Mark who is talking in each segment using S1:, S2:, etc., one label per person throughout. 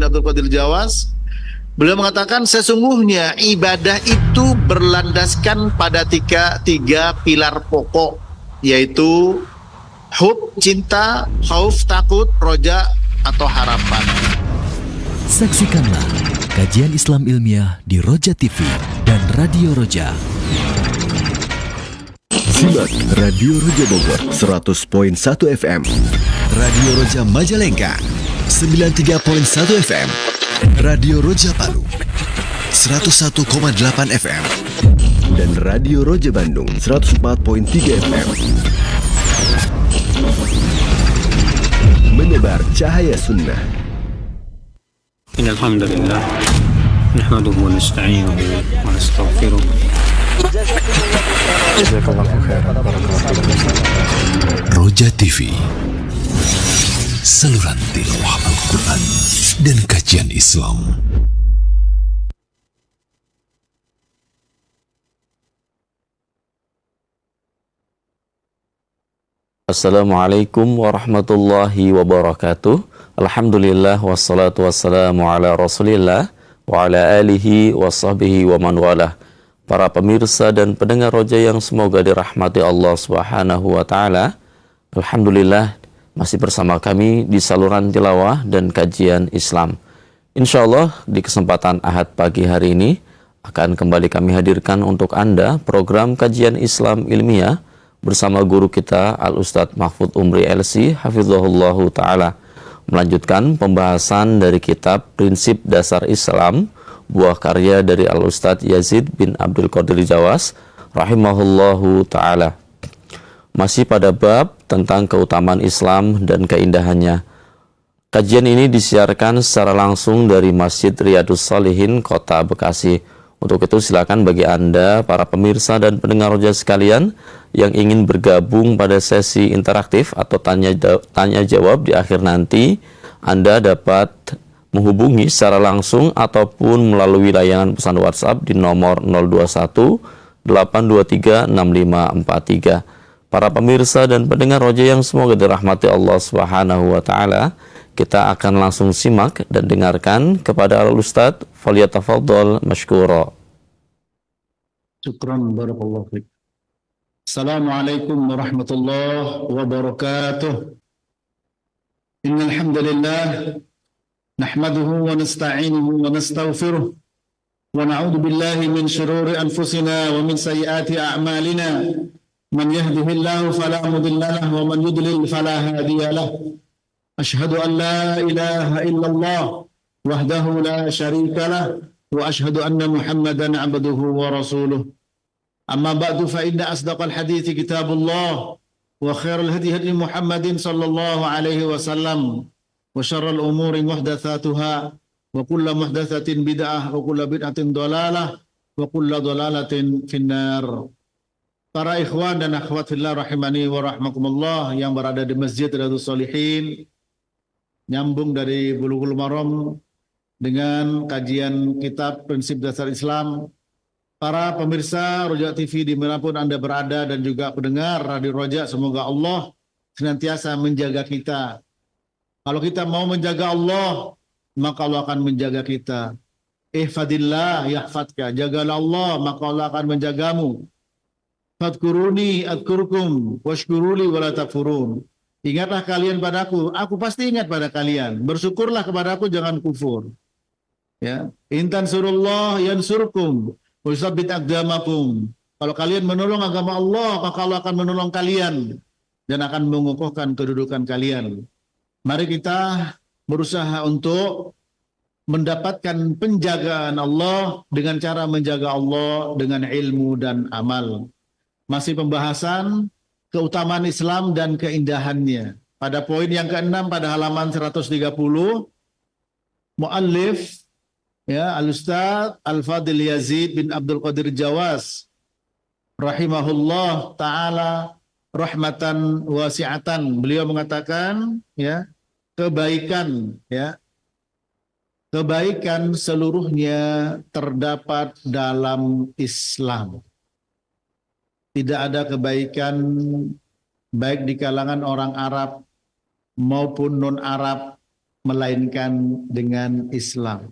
S1: Abdul Qadir Jawas. Beliau mengatakan sesungguhnya ibadah itu berlandaskan pada tiga pilar pokok, yaitu hub, cinta, khauf, takut, roja atau harapan.
S2: Saksikanlah kajian Islam ilmiah di Roja TV dan Radio Roja.
S3: Simak Radio Roja Bogor 100.1 FM, Radio Roja Majalengka 93.1 FM, Radio Roja Palu 101,8 FM, dan Radio Roja Bandung 104.3 FM. Menebar cahaya sunnah.
S4: Innal hamdalillah nahmaduhu wa nasta'inuhu wa nastaghfiruh.
S2: Roja TV, saluran tilawah Al-Quran dan kajian Islam.
S5: Assalamualaikum warahmatullahi wabarakatuh. Alhamdulillah wassalatu wassalamu ala rasulillah wa ala alihi wa sahbihi wa man walah. Para pemirsa dan pendengar Roja yang semoga dirahmati Allah Subhanahu wa taala. Alhamdulillah masih bersama kami di saluran tilawah dan kajian Islam. Insyaallah di kesempatan Ahad pagi hari ini akan kembali kami hadirkan untuk Anda program kajian Islam ilmiah bersama guru kita Al-Ustadz Mahfud Umri LC Hafizahullahu Ta'ala, melanjutkan pembahasan dari kitab Prinsip Dasar Islam, buah karya dari Al-Ustadz Yazid bin Abdul Qadir Jawas Rahimahullahu Ta'ala. Masih pada bab tentang keutamaan Islam dan keindahannya. Kajian ini disiarkan secara langsung dari Masjid Riyadus Shalihin, Kota Bekasi. Untuk itu silakan bagi Anda, para pemirsa dan pendengar Roja sekalian yang ingin bergabung pada sesi interaktif atau tanya jawab di akhir nanti, Anda dapat menghubungi secara langsung ataupun melalui layanan pesan WhatsApp di nomor 021 823 6543. Para pemirsa dan pendengar Roja yang semoga dirahmati Allah Subhanahu wa taala, kita akan langsung simak dan dengarkan kepada Al-Ustadz. Falyatafaddal mashkura.
S1: Syukran, barakallahu fiik. Assalamualaikum warahmatullahi wabarakatuh. Innal hamdalillah nahmaduhu wa nasta'inuhu wa nastaghfiruh wa na'udzu billahi min shururi anfusina wa min sayyiati a'malina. Man yahdihillahu fala mudilla lahu wa man yudlil fala hadiya lahu. Asyhadu an la ilaha illallah wahdahu la syarika lah wa asyhadu anna Muhammadan abduhu wa rasuluh. Amma ba'du fa inna asdaqal hadithi kitabullah wa khairal hadi hadi Muhammadin sallallahu alaihi wasallam wa syarral umuri muhdatsatuha wa kullu muhdatsatin bid'ah wa kullu bid'atin dhalalah wa kullu dhalalatin finnar. Para ikhwan dan akhwat fillah rahimani wa rahmakumullah yang berada di Masjid Riyadhus Shalihin, nyambung dari Bulughul Maram dengan kajian kitab Prinsip Dasar Islam. Para pemirsa Roja TV dimanapun Anda berada dan juga pendengar Radio Roja, semoga Allah senantiasa menjaga kita. Kalau kita mau menjaga Allah, maka Allah akan menjaga kita. Ihfadillah yahfadka, jagalah Allah, maka Allah akan menjagamu. Fadkuruni adkurkum washkuruli wala takfurun. Ingatlah kalian padaku, aku pasti ingat pada kalian. Bersyukurlah kepadaku, jangan kufur. Ya, intan surullah yansurkum wa yusabbit aqdamakum. Kalau kalian menolong agama Allah, maka Allah akan menolong kalian dan akan mengukuhkan kedudukan kalian. Mari kita berusaha untuk mendapatkan penjagaan Allah dengan cara menjaga Allah dengan ilmu dan amal. Masih pembahasan keutamaan Islam dan keindahannya. Pada poin yang ke-6 pada halaman 130, muallif ya Al-Ustadz Al-Fadil Yazid bin Abdul Qadir Jawas rahimahullah taala rahmatan wasi'atan. Beliau mengatakan ya, kebaikan seluruhnya terdapat dalam Islam. Tidak ada kebaikan baik di kalangan orang Arab maupun non-Arab melainkan dengan Islam.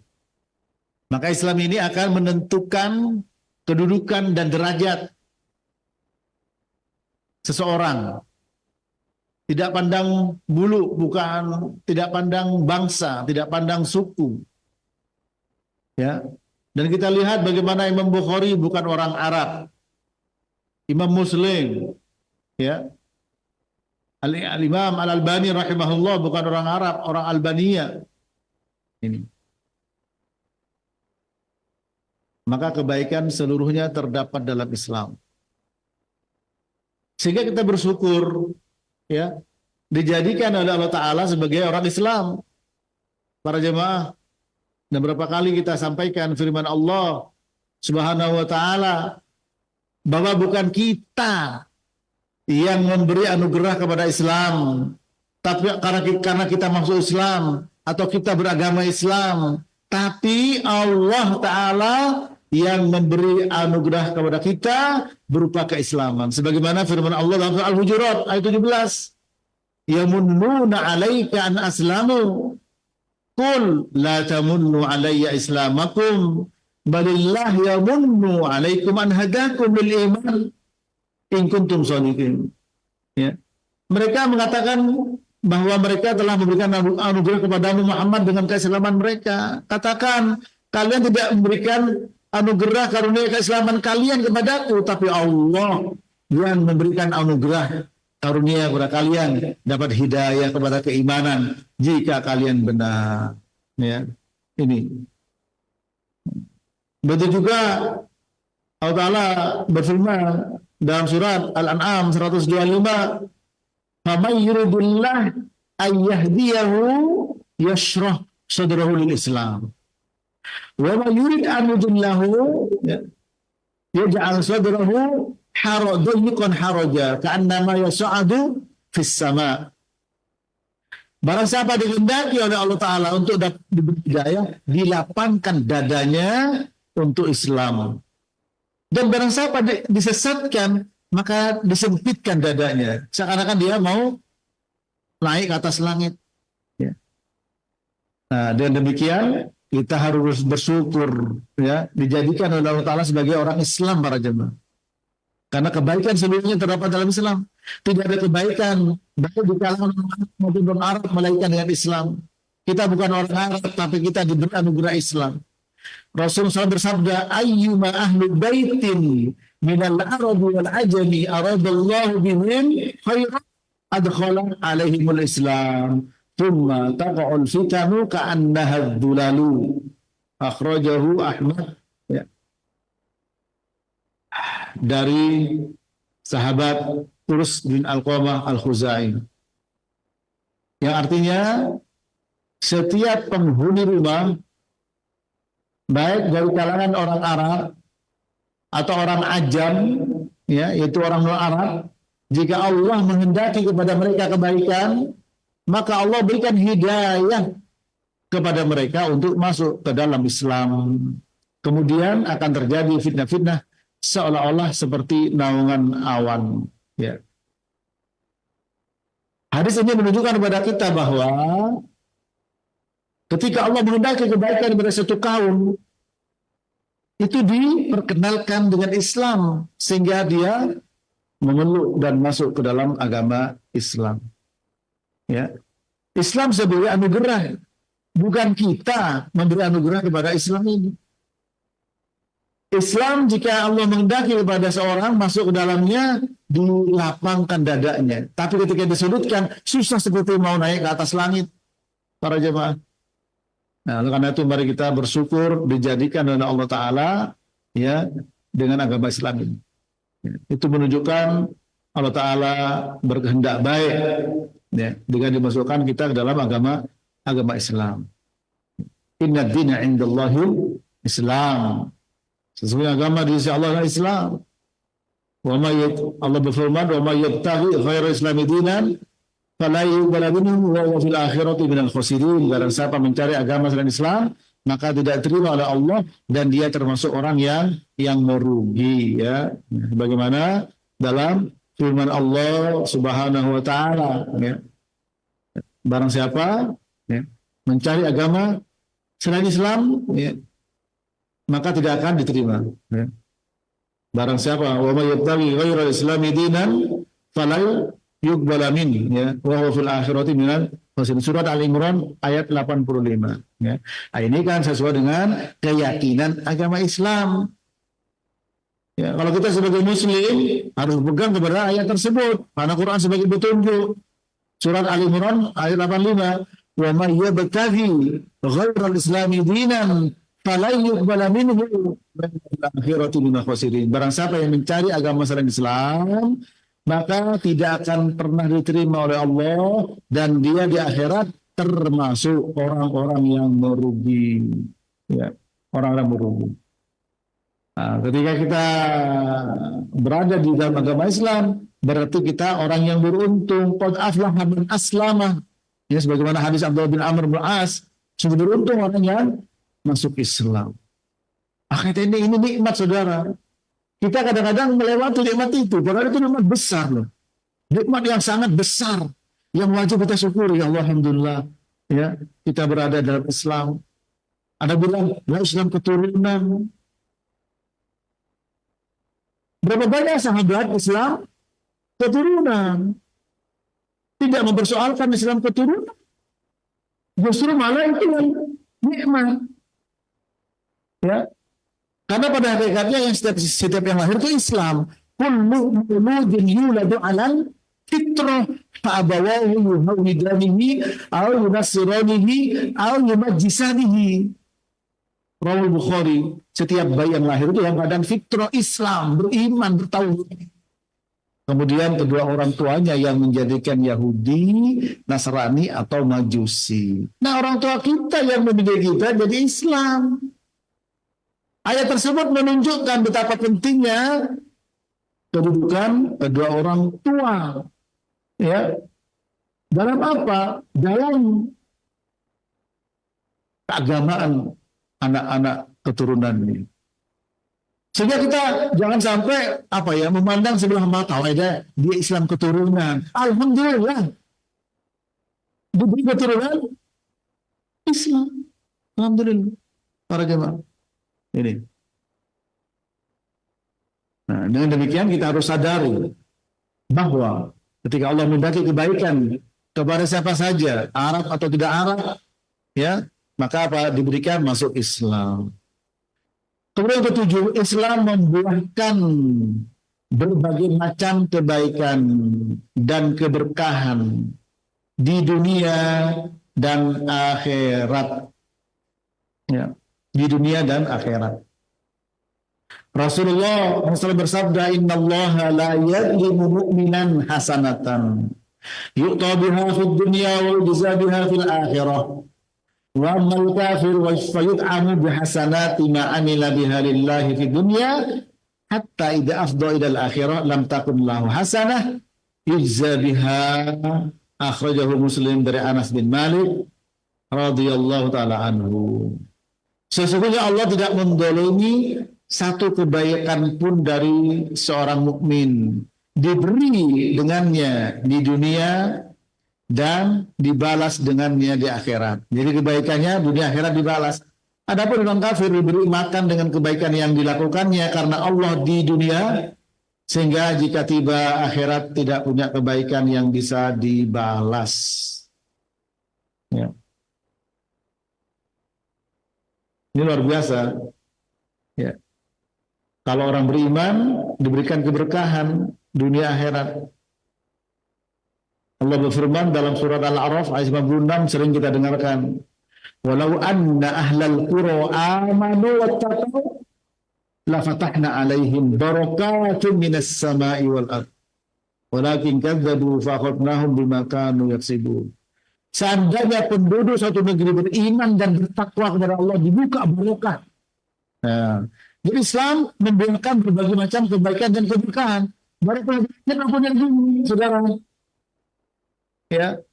S1: Maka Islam ini akan menentukan kedudukan dan derajat seseorang. Tidak pandang bulu, bukan, tidak pandang bangsa, tidak pandang suku. Ya. Dan kita lihat bagaimana Imam Bukhari bukan orang Arab. Imam Muslim, ya. Al-Imam Al-Albani rahimahullah bukan orang Arab, orang Albania. Ini. Maka kebaikan seluruhnya terdapat dalam Islam. Sehingga kita bersyukur, ya, dijadikan oleh Allah Ta'ala sebagai orang Islam. Para jemaah, dan berapa kali kita sampaikan firman Allah Subhanahu wa Ta'ala bahwa bukan kita yang memberi anugerah kepada Islam, tapi karena kita masuk Islam atau kita beragama Islam, tapi Allah Ta'ala yang memberi anugerah kepada kita berupa keislaman. Sebagaimana firman Allah dalam surah Al-Hujurat ayat 17, yamunnuna 'alaika an aslamu qul la tamunnu 'alayya islamakum balillah yamunnu 'alaikum an hadakum lil iman in kuntum shadiqin. Ya. Mereka mengatakan bahwa mereka telah memberikan anugerah kepada Muhammad dengan keislaman mereka. Katakan, kalian tidak memberikan anugerah karunia keislaman kalian kepadaku, tapi Allah yang memberikan anugerah karunia kepada kalian, dapat hidayah kepada keimanan jika kalian benar. Ya, ini. Begitu juga Allah Ta'ala berfirman dalam surat Al-An'am 125, "Faman yuridillah ayyahdiyahu yashrah sadrahu lil Islam. Wa man yurid an yudillahu yaj'al sadrahu harajan haraja ka'annama yas'adu fis sama." Barang siapa dikehendaki oleh Allah Ta'ala untuk diberi hidayah, dilapangkan dadanya untuk Islam. Dan barang siapa disesatkan, maka disempitkan dadanya. Seakan-akan dia mau naik ke atas langit. Ya. Nah, dan demikian kita harus bersyukur, ya, dijadikan oleh Allah Ta'ala sebagai orang Islam, para jemaah. Karena kebaikan seluruhnya terdapat dalam Islam. Tidak ada kebaikan baik di kalangan orang maupun non Arab melainkan dengan Islam. Kita bukan orang Arab, tapi kita diberi anugerah Islam. Rasulullah SAW bersabda, ayyuma ahlu baitin minal arabi wal ajami aradallahu bihim khairan adkhala alaihimul Islam thumma taqa'ul fitanu ka'annaha dhulalu. Akhrajahu Ahmad, ya. Dari sahabat Turus bin Al-Qamah Al-Khuzai, yang artinya setiap penghuni rumah baik dari kalangan orang Arab atau orang Ajam, ya, yaitu orang non Arab, jika Allah menghendaki kepada mereka kebaikan, maka Allah berikan hidayah kepada mereka untuk masuk ke dalam Islam. Kemudian akan terjadi fitnah-fitnah seolah-olah seperti naungan awan. Ya. Hadis ini menunjukkan kepada kita bahwa ketika Allah menghendaki kebaikan kepada satu kaum, itu diperkenalkan dengan Islam sehingga dia memeluk dan masuk ke dalam agama Islam. Ya. Islam sebagai anugerah, bukan kita memberi anugerah kepada Islam ini. Islam jika Allah menghendaki kepada seorang masuk ke dalamnya, dilapangkan dadanya. Tapi ketika disudutkan, susah seperti mau naik ke atas langit, para jemaah. Nah, karena itu mari kita bersyukur dijadikan oleh Allah Ta'ala, ya, dengan agama Islam ini. Itu menunjukkan Allah Ta'ala berkehendak baik, ya, dengan dimasukkan kita ke dalam agama Islam. Inna dina indallahil Islam. Sesungguhnya agama di sisi Allah adalah Islam. Allah berfirman, "Wa may yabtaghi ghairal islami dinan fala yuqbal minhu wa huwa fil akhirati minal khasirin." Barang siapa mencari agama selain Islam, maka tidak diterima oleh Allah dan dia termasuk orang yang merugi, ya. Bagaimana dalam firman Allah Subhanahu wa taala, ya. Barang siapa, ya, mencari agama selain Islam, ya, maka tidak akan diterima. Ya. Barang siapa wa may yabtaghi ghairal islami dinan fala yuqbala min, ya, wa huwa fil akhirati minal khasirin. Surat Al-Imran ayat 85, ya. Nah, ini kan sesuai dengan keyakinan agama Islam. Ya, kalau kita sebagai muslim harus pegang kepada ayat tersebut karena Quran sebagai petunjuk. Surat Al-Imran ayat 85, wa may yabtaghi ghairal islami dinan fala yuqbala minhu akhirati minal khasirin. Barang siapa yang mencari agama selain Islam, maka tidak akan pernah diterima oleh Allah dan dia di akhirat termasuk orang-orang yang merugi. Ya, orang-orang merugi. Nah, ketika kita berada di dalam agama Islam, berarti kita orang yang beruntung. Qad aflaha man aslama. Ya, sebagaimana hadis Abdullah bin Amr bin As, sungguh beruntung orang yang masuk Islam. Akhirnya ini nikmat, saudara. Kita kadang-kadang melewati nikmat itu, padahal itu nikmat besar loh. Nikmat yang sangat besar, yang wajib kita syukuri. Alhamdulillah, ya, kita berada dalam Islam. Ada bilang, ya, Islam keturunan. Berapa banyak sahabat Islam keturunan? Tidak mempersoalkan Islam keturunan. Justru malah itu yang nikmat. Ya, karena pada hakikatnya yang setiap yang lahir itu Islam. Kullu mauludin yuladu 'alal fitrah fa abawahu yuhawidanihi aw yunassiranihi aw yumajjisanihi. Rawal Bukhari. Setiap bayi yang lahir itu yang keadaan fitrah Islam, beriman, bertauhid. Kemudian kedua orang tuanya yang menjadikan Yahudi, Nasrani atau Majusi. Nah, orang tua kita yang mendidik kita jadi Islam. Ayat tersebut menunjukkan betapa pentingnya kedudukan kedua orang tua. Ya. Dalam apa? Dalam keagamaan anak-anak keturunan ini. Sehingga kita jangan sampai memandang sebelah mata, dia Islam keturunan. Alhamdulillah. Diberi keturunan Islam. Alhamdulillah. Para jemaah. Ini. Nah, dengan demikian kita harus sadari bahwa ketika Allah membagi kebaikan kepada siapa saja, Arab atau tidak Arab, ya, maka diberikan masuk Islam. Kemudian ketujuh, Islam membuahkan berbagai macam kebaikan dan keberkahan di dunia dan akhirat. Ya. Di dunia dan akhirat. Rasulullah SAW bersabda, Innallaha la yadlimu mu'minan hasanatan yu'ta biha fid dunya wa yujza biha fil akhirah wa ammal kafir wa yut'amu bihasanati ma amila biha lillahi fid dunya hatta idza afdha ila al akhirah lam takun lahu hasanah yujza biha. Akhrajahu Muslim dari Anas bin Malik radhiyallahu taala anhu. Sesungguhnya Allah tidak mendolimi satu kebaikan pun dari seorang mukmin, diberi dengannya di dunia dan dibalas dengannya di akhirat. Jadi kebaikannya dunia akhirat dibalas. Adapun orang kafir diberi makan dengan kebaikan yang dilakukannya karena Allah di dunia, sehingga jika tiba akhirat tidak punya kebaikan yang bisa dibalas. Ya. Ini luar biasa. Ya. Kalau orang beriman diberikan keberkahan dunia akhirat. Allah berfirman dalam surat Al-A'raf ayat 56, sering kita dengarkan. Walau anna ahlal qura amanu wattaqu la fatahna alaihim barakatun minas sama'i wal ard. Walakin kadzabu fa akhadnahum bima kanu yaksibun. Seandainya penduduk suatu negeri beriman dan bertakwa kepada Allah, dibuka barokah. Nah, jadi Islam membuahkan berbagai macam kebaikan dan keberkahan. Barokah apapun yang bumi, saudara. Ya.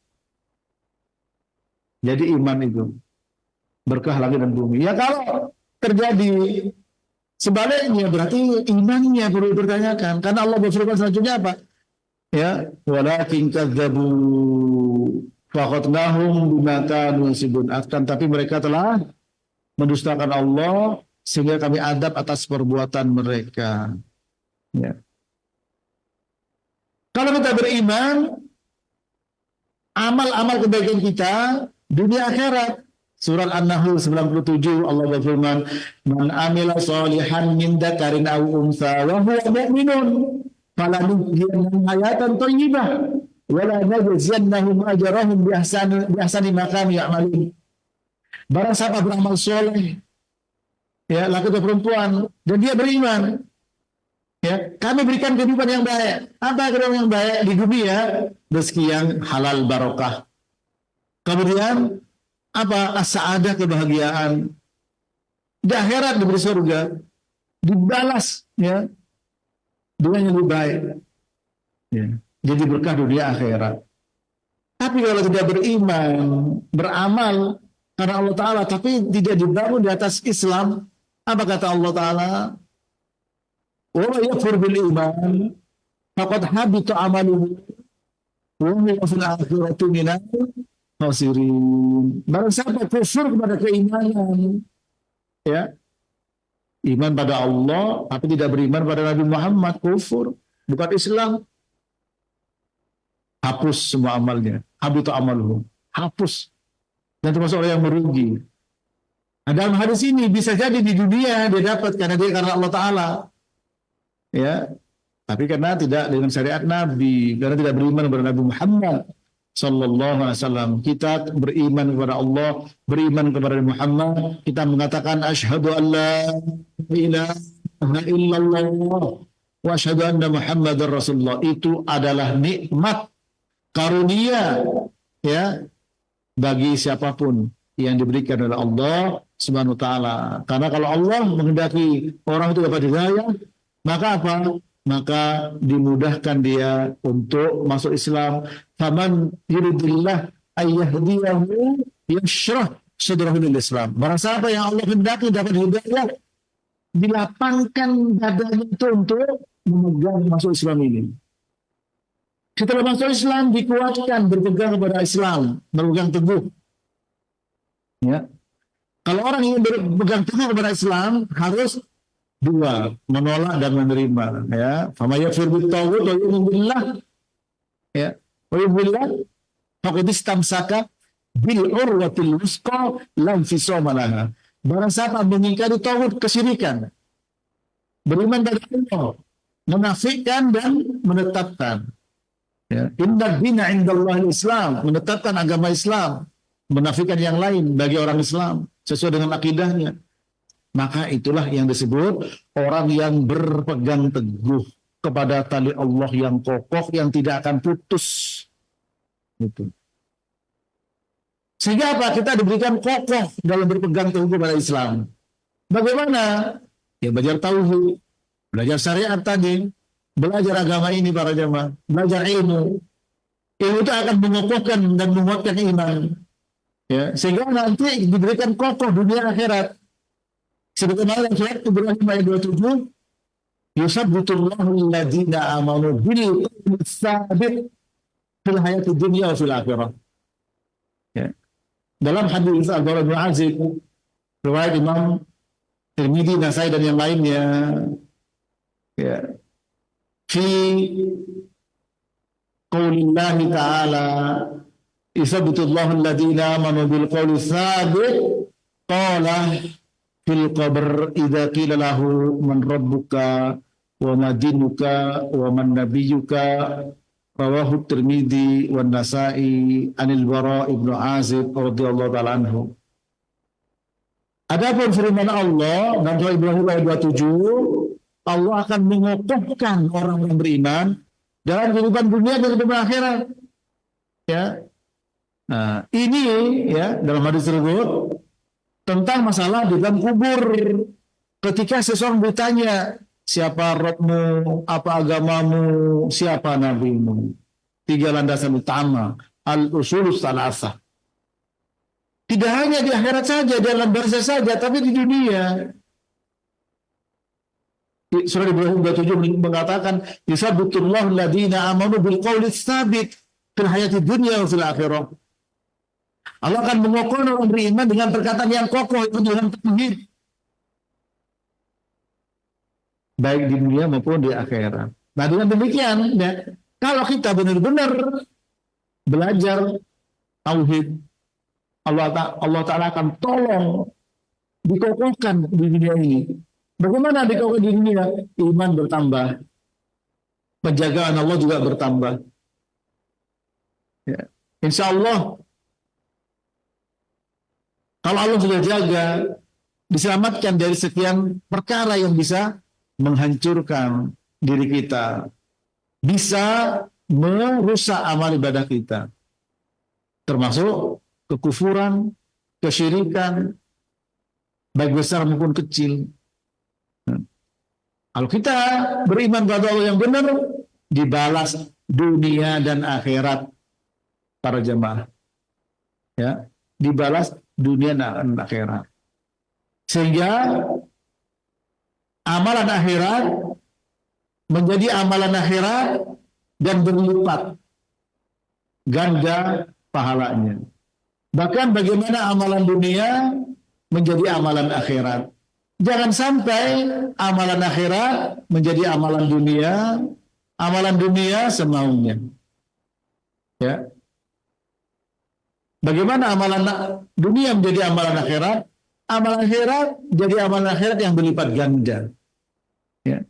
S1: Jadi iman itu berkah langit dan bumi. Ya, kalau terjadi sebaliknya berarti imannya perlu dipertanyakan. Karena Allah berfirman selanjutnya apa? Ya, walakin kadzabu faqadnahum bima kanu yaksibun. Akan tapi mereka telah mendustakan Allah sehingga kami adab atas perbuatan mereka. Ya. Kalau kita beriman, amal-amal kebaikan kita dunia akhirat. Surat An-Nahl 97 Allah berfirman, "Man amila shalihan min dzakarin aw untha wa huwa mu'minun falanuhyiyannahu hayatan thayyibah wa la najziyannahum ajrahum bi ahsani ma kanu ya'malun." Barang siapa beramal soleh, ya, laki atau perempuan, dan dia beriman, ya, kami berikan kehidupan yang baik. Apa kehidupan yang baik di dunia? Rezeki yang halal barokah. Kemudian apa? As-sa'adah, kebahagiaan. Di akhirat diberi surga, dibalas, ya, dengan yang lebih baik. Ya. Jadi berkah dunia akhirat. Tapi kalau tidak beriman, beramal karena Allah Ta'ala, tapi tidak dibangun di atas Islam, apa kata Allah Ta'ala? Wa yakfur bil iman faqad habita amaluhu wa huwa fil akhirati minal khasirin. Barang siapa kufur kepada keimanan, ya, iman pada Allah tapi tidak beriman pada Nabi Muhammad, kufur, bukan Islam, hapus semua amalnya, habita amaluhu, hapus, dan termasuk orang yang merugi. Nah, dalam hadis ini bisa jadi di dunia dia dapat karena Allah Ta'ala, ya, tapi karena tidak dengan syariat Nabi, karena tidak beriman kepada Nabi Muhammad Sallallahu Alaihi Wasallam. Kita beriman kepada Allah, beriman kepada Nabi Muhammad. Kita mengatakan asyhadu an la ilaha illallah wa asyhadu anna Muhammadar Rasulullah. Itu adalah nikmat karunia, ya, bagi siapapun yang diberikan oleh Allah Subhanahu wa taala. Karena kalau Allah menghendaki orang itu dapat hidayah, maka apa? Maka dimudahkan dia untuk masuk Islam. Faman yuridillah ayyahdiyahu yashrah sadrahu lil Islam. Barang siapa yang Allah hendaki dapat hidayah, dilapangkan dadanya itu untuk memegang masuk Islam ini. Setelah masuk Islam dikuatkan berpegang kepada Islam, berpegang teguh. Ya. Kalau orang ingin berpegang teguh kepada Islam harus dua, menolak dan menerima, ya. Fama yakfur bit-taghut wa yu'min billah, ya, wa yu'min billah faqad istamsaka bil urwatil wusqa lam fisama laha. Barang siapa mengingkari taghut, kesyirikan, beriman pada Allah, menafikan dan menetapkan, ya, inna dina indallahi Islam, menetapkan agama Islam, menafikan yang lain bagi orang Islam sesuai dengan akidahnya, maka itulah yang disebut orang yang berpegang teguh kepada tali Allah yang kokoh, yang tidak akan putus. Itu. Sehingga apa? Kita diberikan kokoh dalam berpegang teguh kepada Islam. Bagaimana? Ya belajar tauhid, belajar syariat tadi, belajar agama ini para jemaah, belajar ilmu. Ilmu itu akan mengokohkan dan menguatkan iman. Ya, sehingga nanti diberikan kokoh dunia akhirat. Sebagaimana dalam surat Ibrahim ayat 27, yusabbitullahu alladziina aamanu bil qawli tsabit fil hayati dunya wa fil akhirah. Ya. Dalam hadis Al-Bara bin Azib, riwayat Imam Tirmidzi, Nasai dan yang lainnya, ya, fi qaulillahi ta'ala yusabbitullahu alladziina aamanu bil qawli tsabit qala fil qabr idza qila lahu man rabbuka wa ma dinuka wa man nabiyyuka, rawahu Tirmidzi wan Nasa'i anil Bara ibnu Azib radhiyallahu ta'ala anhu. Adapun firman Allah dalam surah Ibrahim ayat 27, Allah akan mengokohkan orang-orang beriman dalam kehidupan dunia dan kehidupan akhirat. Ya. Nah, ini ya dalam hadis tersebut tentang masalah di dalam kubur. Ketika seseorang bertanya, siapa Rabbmu, apa agamamu, siapa nabimu? Tiga landasan utama, al-usulus salasah. Tidak hanya di akhirat saja, dalam barzah saja, tapi di dunia. Surah Ibrahim 27 mengatakan, yusabbitullahu alladziina aamanu bil qawli tsabit fil hayati dunya wa fil akhirah. Allah akan mengokohkan orang beriman dengan perkataan yang kokoh, itu dengan tauhid. Baik di dunia maupun di akhirat. Nah dengan demikian, ya, kalau kita benar-benar belajar tauhid, Allah Ta'ala akan tolong dikokohkan di dunia ini. Bagaimana dikokohkan di dunia? Iman bertambah. Penjagaan Allah juga bertambah. Ya. Insya Allah, kalau Allah sudah jaga, diselamatkan dari sekian perkara yang bisa menghancurkan diri kita, bisa merusak amal ibadah kita, termasuk kekufuran, kesyirikan, baik besar maupun kecil. Kalau kita beriman pada Allah yang benar, dibalas dunia dan akhirat para jemaah. Ya, dibalas dunia dan akhirat. Sehingga amalan akhirat menjadi amalan akhirat dan berlipat ganda pahalanya. Bahkan bagaimana amalan dunia menjadi amalan akhirat. Jangan sampai amalan akhirat menjadi amalan dunia semaunya. Ya. Bagaimana amalan dunia menjadi amalan akhirat? Amalan akhirat jadi amalan akhirat yang berlipat ganda. Ya.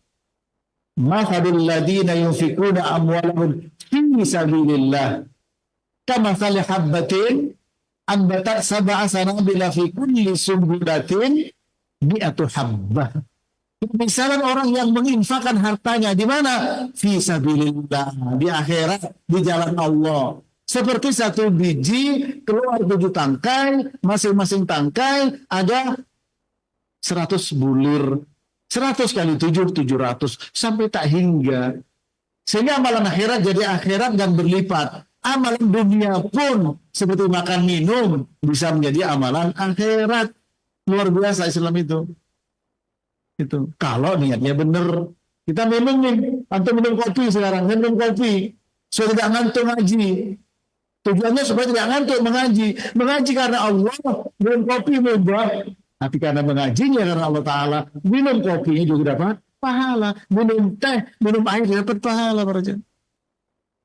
S1: Mathalul ladina yunfikuna amwalahum fi sabilillah kamathali habbatin anbatat sab'a sanabila fi kulli sunbulatin mi'atu habbah. Misalnya orang yang menginfakkan hartanya di mana? Fi sabilillah, di akhirat, di jalan Allah. Seperti satu biji keluar 7 tangkai, masing-masing tangkai ada 100 bulir. 100 kali 7, 700. Sampai tak hingga. Sehingga amalan akhirat jadi akhirat dan berlipat. Amalan dunia pun seperti makan minum bisa menjadi amalan akhirat. Luar biasa Islam itu. Itu kalau niatnya benar. Kita minum nih, antum minum kopi sekarang, minum kopi supaya tidak ngantuk ngaji. Tujuannya supaya tidak ngantuk mengaji. Mengaji karena Allah, minum kopi mubah. Tapi karena mengajinya karena Allah Ta'ala, minum kopinya juga dapat pahala. Minum teh, minum air dapat pahala para jemaah.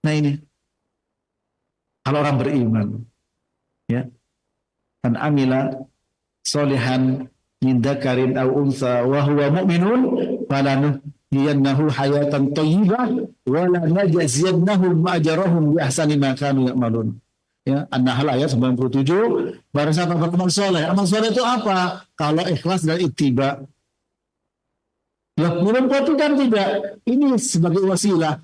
S1: Nah ini, kalau orang beriman, ya, dan amila solihan min dzakarin aw unsa wa huwa mu'minun falanuhyiyannahu hayatan thayyibah wa la najziyannahum ajrahum bi ahsani ma kanu ya'malun. Ya, An-Nahl ayat 97. Barang siapa beramal soleh. Amal soleh itu apa? Kalau ikhlas dan ittiba. Minum kopi kan tidak. Ini sebagai wasilah.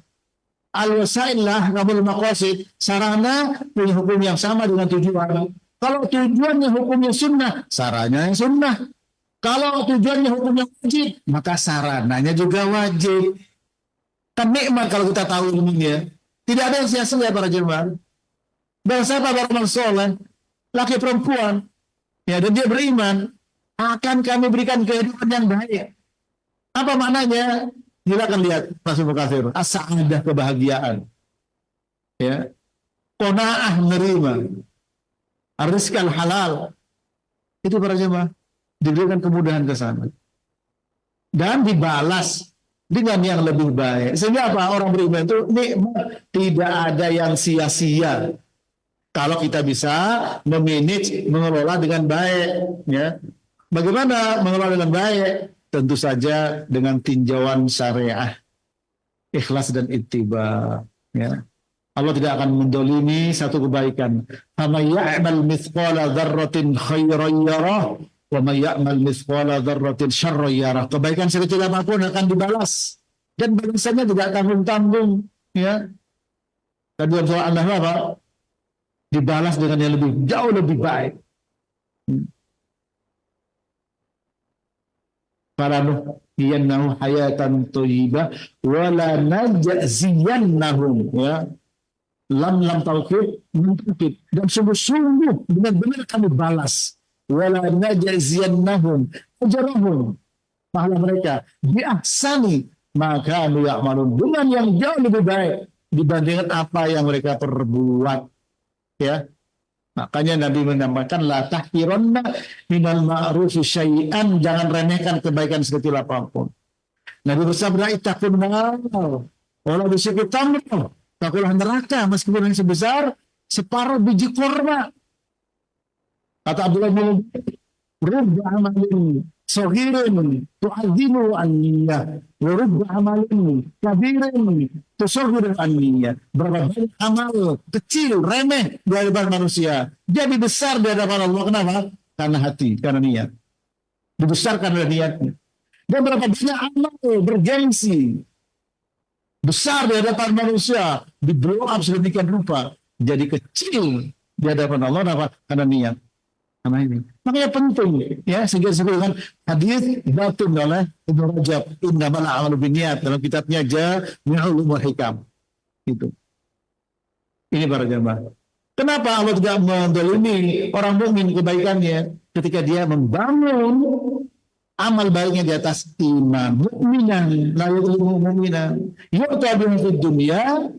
S1: Al-wasailah qabul maqasid. Sarana punya hukum yang sama dengan tujuan. Kalau tujuannya hukumnya sunnah, sarananya yang sunnah. Kalau tujuannya hukumnya wajib, maka sarananya juga wajib. Kan nikmat kalau kita tahu ilmunya. Tidak ada yang sia-sia para jemaah. Dan siapa beramal soleh, laki perempuan, ya, dan dia beriman, akan kami berikan kehidupan yang baik. Apa maknanya? Silakan lihat Rasul Mukatsir. As-sa'adah, kebahagiaan. Ya. Qanaah, menerima. Ar-rizqal halal. Itu para jemaah diberikan kemudahan ke sana. Dan dibalas dengan yang lebih baik. Sehingga apa? Orang beriman itu nikmat, tidak ada yang sia-sia. Kalau kita bisa memanage, mengelola dengan baik, ya. Bagaimana mengelola dengan baik? Tentu saja dengan tinjauan syariah, ikhlas dan ittiba, ya. Allah tidak akan mendolimi satu kebaikan. Faman ya'mal mithqala dzarratin khairan yarah wa man ya'mal mithqala dzarratin syarran yarah. Kebaikan sekecil apapun akan dibalas dan balasannya tidak tanggung-tanggung, ya. Tadi dalam surah An-Nahl apa? Dibalas dengan yang lebih jauh lebih baik. Falanuhyiyannahu hayatan thayyibah wa la najziyannahum, ya. Lam taukid mentakid, dan sungguh-sungguh benar-benar kami balas. Wala najziyannahum ajrahum, pahala mereka bi ahsani ma kanu ya'malun, dengan yang jauh lebih baik dibandingkan apa yang mereka perbuat. Ya, Makanya Nabi menambahkan la tahqiranna minal ma'rufi syai'an, jangan remehkan kebaikan sekecil apapun. Nabi bersabda ittaqun nar wala bisyikki tamr. Takulah neraka meskipun yang sebesar separuh biji kurma. Kata Abdullah bin rubba amalin saghirin tu'azzimu an-niyyah wa rubba amalin kabirin tusaghiru an-niyyah. Berapa banyak amal kecil, remeh di hadapan manusia jadi besar di hadapan Allah. Kenapa? Karena hati, karena niat. Dibesarkan oleh niatnya. Dan berapa banyak amal bergengsi besar di hadapan manusia di blow up sedemikian rupa jadi kecil di hadapan Allah. Kenapa? Karena niat. Karena ini. Makanya penting ya, sehingga disebutkan hadis batun oleh Ibnu Rajab innamal a'malu binniyat dalam kitabnya Jami'ul Ulum wal Hikam. Itu. Ini para jamaah. Kenapa Allah tidak mendolimi orang mukmin kebaikannya ketika dia membangun amal baiknya di atas iman, mukminan, la yuzlimu mu'minan, yu'ta bihi fid dunya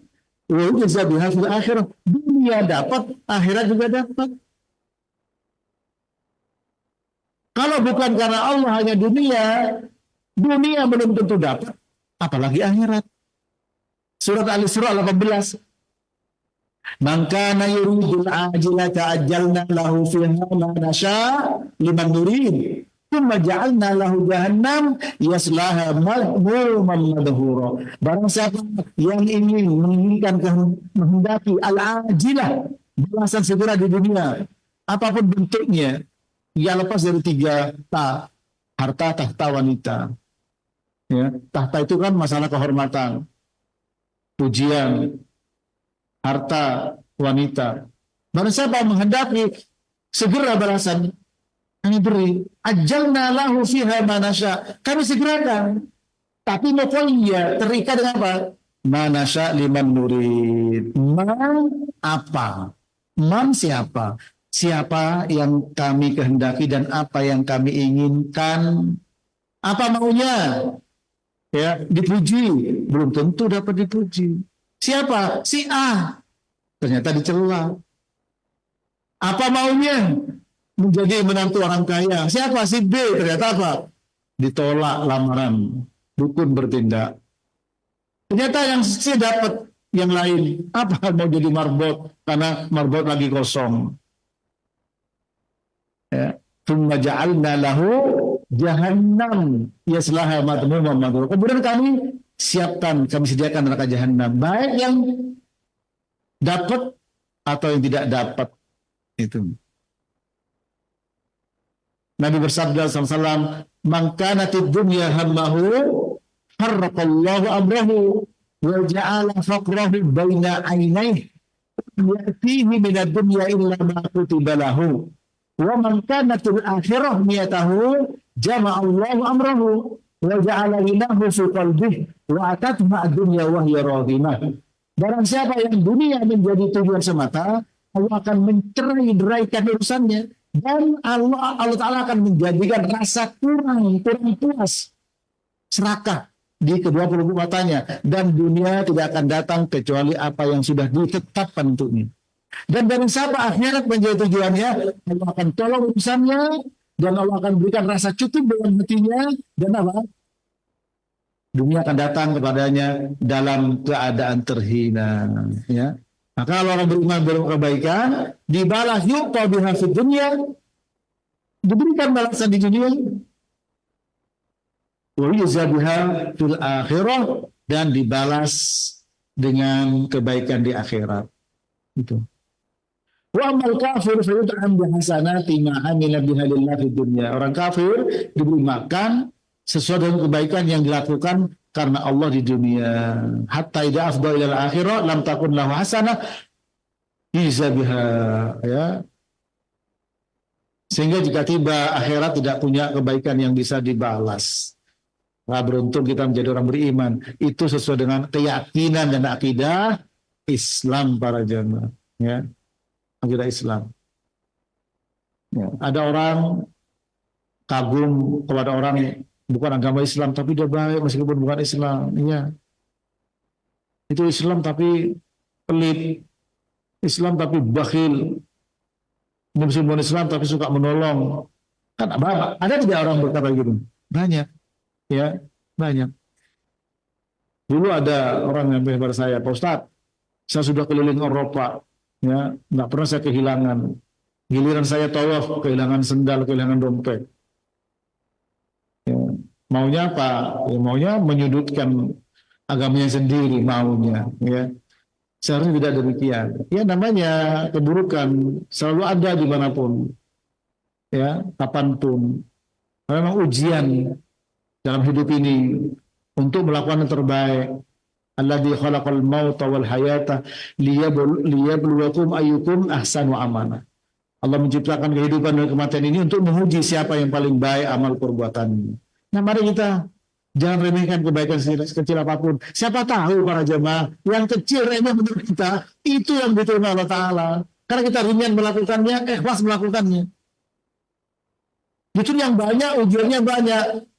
S1: wa yujza biha fil akhirah. Dunia dapat, akhirat juga dapat. Kalau bukan karena Allah hanya dunia belum tentu dapat, apalagi akhirat. Surat Al-Isra 18. Man kana yuridul ajilata ajjalna lahu fiha ma nasha liman nurid. Thumma ja'alna lahu jahannam yaslaha madhmuman madhura. Barang siapa yang ingin menginginkan menghendaki al-ajilah, balasan segera di dunia, apapun bentuknya, ia lepas dari 3 harta, tahta, wanita. Ya, tahta itu kan masalah kehormatan, pujian, harta, wanita. Barang siapa menghendaki segera balasan, kami beri. Ajalna lahu fiha manasya. Kami segerakan. Tapi mokonya terikat dengan apa? Manasya liman nurid. Man apa? Man siapa? Siapa yang kami kehendaki dan apa yang kami inginkan. Apa maunya? Ya, dipuji. Belum tentu dapat dipuji. Siapa? Si A. Ternyata dicela. Apa maunya? Menjadi menantu orang kaya. Siapa? Si B. Ternyata apa? Ditolak lamaran. Dukun bertindak. Ternyata yang si dapat yang lain. Apa? Mau jadi marbot. Karena marbot lagi kosong. Ya. Thumma ja'alna lahu jahannam yaslaha madhmuman madhura. Kemudian kami siapkan, kami sediakan neraka jahannam. Baik yang dapat atau yang tidak dapat. Itu. Nabi bersabda SAW, man kanatid dunya hammahu harraqallahu amrahu wa ja'ala faqrahu baina aynayhi ya'tihi minad dunya illa ma kutiba lahu wa man kanatil akhirah niyatahu jama'allahu amrahu wa ja'ala ghinahu fi qalbihi wa atathu ad-dunya wa hiya radhimah. Barang siapa yang dunia menjadi tujuan semata, Allah akan mencerai-beraikan urusannya. Dan Allah Ta'ala akan menjadikan rasa kurang puas, serakah di kedua pelupuk matanya. Dan dunia tidak akan datang kecuali apa yang sudah ditetapkan untuknya. Dan dari siapa akhirat menjadi tujuannya, Allah akan tolong urusannya, dan Allah akan berikan rasa cukup dalam hatinya, dan apa? Dunia akan datang kepadanya dalam keadaan terhina. Ya. Maka kalau orang beriman berkebaikan, dibalas yuqta biha fid dunya, diberikan balasan di dunia, wa yujza biha fil akhirah, dan dibalas dengan kebaikan di akhirat. Itu. Wa amal kafir fa yut'am bi hasanati ma amila biha lillah fid dunya. Orang kafir diberi makan sesuai dengan kebaikan yang dilakukan karena Allah di dunia. Hatta idza afdha ila al-akhirah lam takun lahu hasanah yujza biha, ya. Sehingga jika tiba akhirat tidak punya kebaikan yang bisa dibalas. Nah, beruntung kita menjadi orang beriman. Itu sesuai dengan keyakinan dan akidah Islam para jamaah, ya. Akidah Islam. Ya. Ada orang kagum kepada orang bukan agama Islam, tapi dia baik meskipun bukan Islam. Iya. Itu Islam tapi pelit. Islam tapi bakhil. Muslim Islam tapi suka menolong. Kan ada tidak orang berkata gitu? Banyak, ya banyak. Dulu ada orang yang kepada saya, Pak Ustadz, saya sudah keliling Eropa, ya nggak pernah saya kehilangan. Giliran saya tawaf, kehilangan sendal, kehilangan dompet. Ya, maunya apa? Ya, maunya menyudutkan agamanya sendiri, maunya. Ya, seharusnya tidak demikian. Ya namanya keburukan selalu ada dimanapun, ya kapanpun. Memang ujian dalam hidup ini untuk melakukan yang terbaik. Alladzi khalaqal mauta wal hayata liyabluwakum ayyukum ahsanu amala. Allah menciptakan kehidupan dan kematian ini untuk menguji siapa yang paling baik amal perbuatannya. Nah, mari kita jangan remehkan kebaikan sekecil apapun. Siapa tahu para jemaah yang kecil remeh menurut kita itu yang diterima Allah Ta'ala. Karena kita ringan melakukannya, ikhlas melakukannya. Justru yang banyak, ujiannya banyak.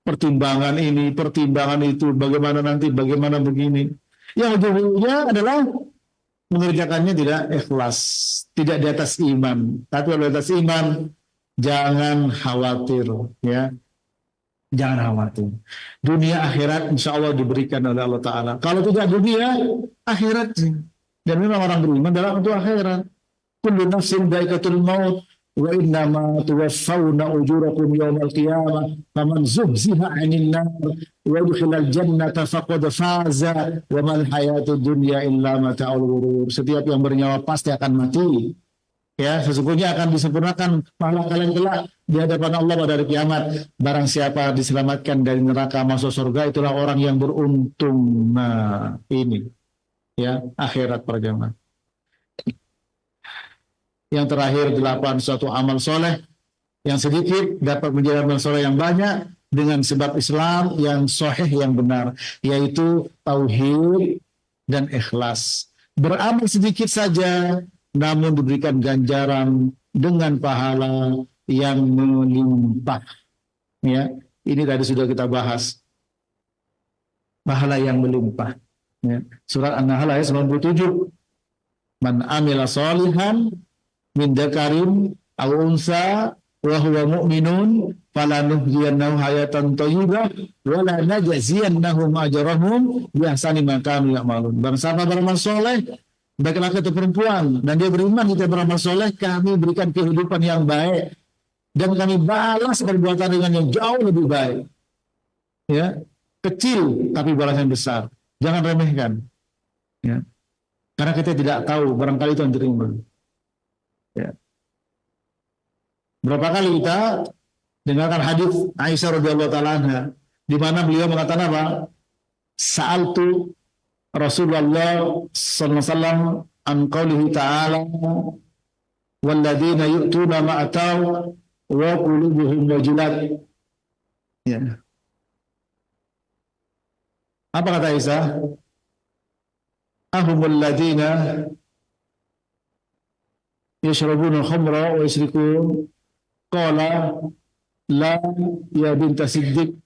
S1: Pertimbangan ini, pertimbangan itu, bagaimana nanti, bagaimana begini. Yang ujung-ujungnya adalah mengerjakannya tidak ikhlas, tidak di atas iman. Tapi kalau di atas iman, jangan khawatir, ya. Jangan khawatir. Dunia akhirat insya Allah diberikan oleh Allah Ta'ala. Kalau tidak dunia, akhirat sih. Dan memang orang beriman dalam untuk akhirat. Kullu nafsin dha'iqatul maut. Wa innama tuwaffawna ujurakum yawmal qiyamah faman zuhziha 'anil nar wa udkhilal jannata faqad faza wa mal hayatud dunya illa mata'ul ghurur. Setiap yang bernyawa pasti akan mati. Ya, sesungguhnya akan disempurnakan pahala kalian kelak di hadapan Allah pada hari kiamat. Barang siapa diselamatkan dari neraka masuk surga, itulah orang yang beruntung. Nah, ini ya akhirat para jemaah. Yang terakhir 8, suatu amal soleh yang sedikit dapat menjadi amal soleh yang banyak dengan sebab Islam yang sahih yang benar, yaitu tauhid dan ikhlas. Beramal sedikit saja namun diberikan ganjaran dengan pahala yang melimpah. Ya, ini tadi sudah kita bahas. Pahala yang melimpah. Ya. Surat An-Nahl ayat 97. Man amila sholihan min dzakarin aw unsa wa huwa mu'minun falanuhyiyannahu hayatan thayyibah wa la najziyannahum ajrahum bi ahsani ma kanu ya'malun. Barang siapa beramal soleh, baik laki atau perempuan, dan dia beriman, kita beramal soleh, kami berikan kehidupan yang baik dan kami balas perbuatan dengan yang jauh lebih baik. Ya, kecil tapi balasan besar. Jangan remehkan. Ya. Karena kita tidak tahu barangkali itu yang terima. Ya. Berapa kali kita dengarkan hadis Aisyah radhiyallahu taala anha di mana beliau mengatakan apa? Sa'altu Rasulullah sallallahu alaihi wasallam an qaulihi ta'ala walladzina yu'tuna ma ataw wa qulubuhum wajilat. Ya. Apa kata Aisyah? Ahumul ladzina yashrabuna al-khamra wa yushrikun. Qala la ya binta Siddiq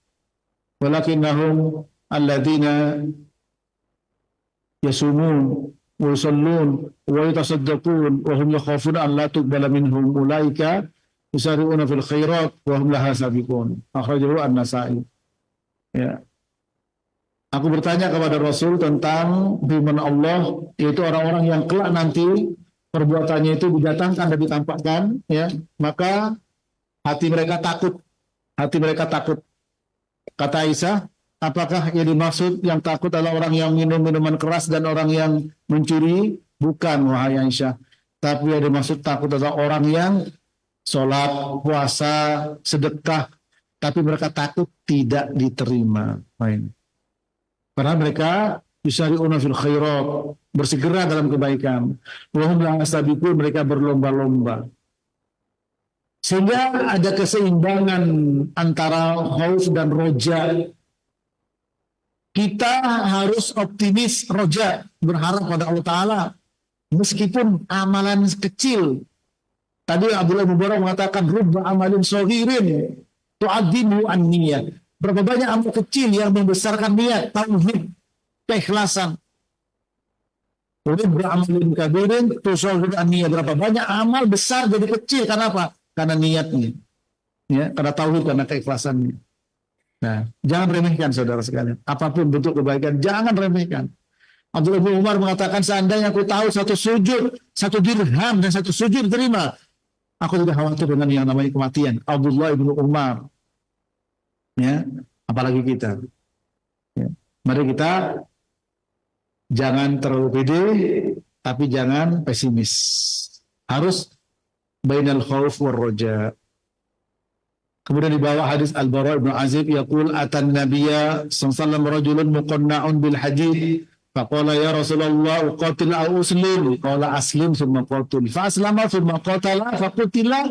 S1: walakinnahum alladzina yasumun wa yusallun wa yatasaddaqun wa hum yakhafuna an la tuqbala minhum ulaika yusari'una fil khairat wa hum laha sabiqun. Akhrajahu An-Nasa'i. Ya. Aku bertanya kepada Rasul tentang firman Allah, yaitu orang-orang yang kelak nanti perbuatannya itu didatangkan dan ditampakkan, ya, maka hati mereka takut. Hati mereka takut. Kata Aisyah, apakah yang dimaksud yang takut adalah orang yang minum minuman keras dan orang yang mencuri? Bukan, wahai Aisyah. Tapi yang dimaksud takut adalah orang yang sholat, puasa, sedekah, tapi mereka takut tidak diterima. Karena mereka yusari'una fil khairat, bersegera dalam kebaikan. Wa hum la yastabiqun, mereka berlomba-lomba. Sehingga ada keseimbangan antara khauf dan roja. Kita harus optimis, roja, berharap pada Allah Ta'ala. Meskipun amalan kecil. Tadi Abdullah Mubarak mengatakan, rubba amalin shaghirin tu'addimu an-niyah. Berapa banyak amal kecil yang membesarkan niat, tauhid, keikhlasan. Amalin kabirin tusawwir an-niyah. Berapa banyak amal besar jadi kecil karena apa? Karena niatnya. Ya, karena tauhid, karena keikhlasannya. Nah, jangan remehkan saudara sekalian. Apapun bentuk kebaikan, jangan remehkan. Abdullah bin Umar mengatakan, seandainya aku tahu satu sujud, satu dirham dan satu sujud terima, aku tidak khawatir dengan yang namanya kematian. Abdullah bin Umar. Ya, apalagi kita. Ya. Mari kita jangan terlalu pede, tapi jangan pesimis. Harus bainal khauf war raja. Kemudian dibawa hadis Al-Bara' bin Azib yaqul atan nabiyya sallallahu rajulun muqanna'un bil hadid faqala ya Rasulullah uqatil aw uslim qala aslim thumma qatil fa aslama thumma qatala fa qutila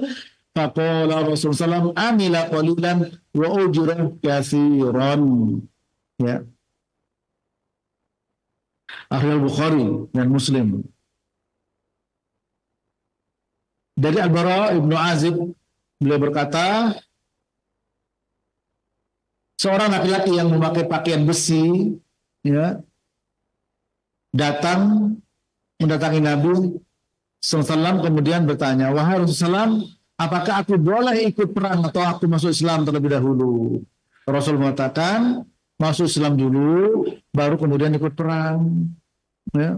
S1: faqala Rasul sallallahu amila qalilan wa ujra katsiran. Ya. Akhirul Bukhari dan Muslim. Dari Al-Bara' bin Azib beliau berkata, seorang laki-laki yang memakai pakaian besi, ya, mendatangi Nabi SAW kemudian bertanya, wahai Rasulullah, apakah aku boleh ikut perang atau aku masuk Islam terlebih dahulu? Rasul mengatakan, masuk Islam dulu, baru kemudian ikut perang. Ya.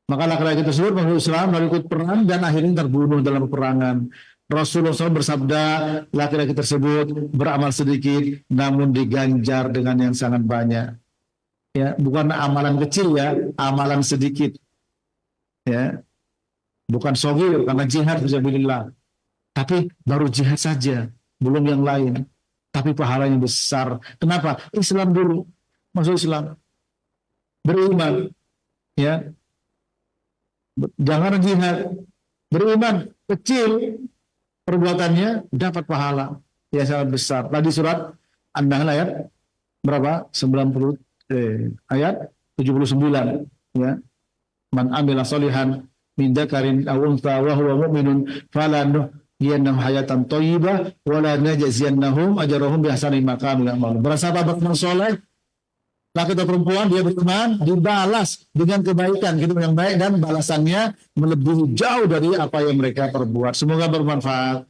S1: Maka laki-laki tersebut masuk Islam, lalu ikut perang dan akhirnya terbunuh dalam peperangan. Rasulullah SAW bersabda, laki-laki tersebut beramal sedikit, namun diganjar dengan yang sangat banyak. Ya, bukan amalan kecil ya, amalan sedikit. Ya, bukan shogir karena jihad fisabilillah, tapi baru jihad saja, belum yang lain. Tapi pahalanya besar. Kenapa? Islam dulu, masuk Islam, beriman, ya, jangan jihad, beriman kecil. Perbuatannya dapat pahala yang sangat besar. Tadi surat An-Nahl ayat berapa? 79 ya. Man amila sholihan min dzakarin aw untha wa huwa mu'minun falanuhyiyannahu hayatan thayyibah wa la najziyannahum ajrahum bi ahsani ma kanu ya'malun. Bersahabat beramal saleh, laki atau perempuan dia beriman, dibalas dengan kebaikan, hidup yang baik, dan balasannya melebihi jauh dari apa yang mereka perbuat. Semoga bermanfaat.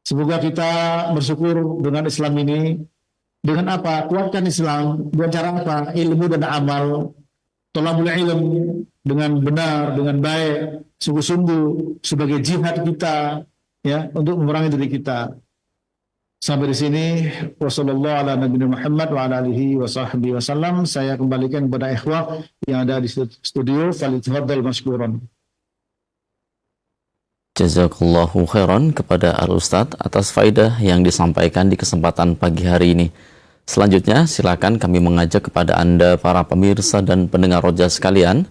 S1: Semoga kita bersyukur dengan Islam ini. Dengan apa? Kuatkan Islam. Dengan cara apa? Ilmu dan amal. Thalabul ilm dengan benar, dengan baik, sungguh-sungguh sebagai jihad kita, ya, untuk memerangi diri kita. Sampai di sini, wasallallahu ala nabiyina Muhammad wa ala alihi wa sahbihi wasallam. Saya kembalikan kepada ikhwah yang ada di studio. Falitafaddal mashkuran.
S5: Jazakallahu khairan kepada Al-Ustadz atas faidah yang disampaikan di kesempatan pagi hari ini. Selanjutnya, silakan kami mengajak kepada Anda para pemirsa dan pendengar Roja sekalian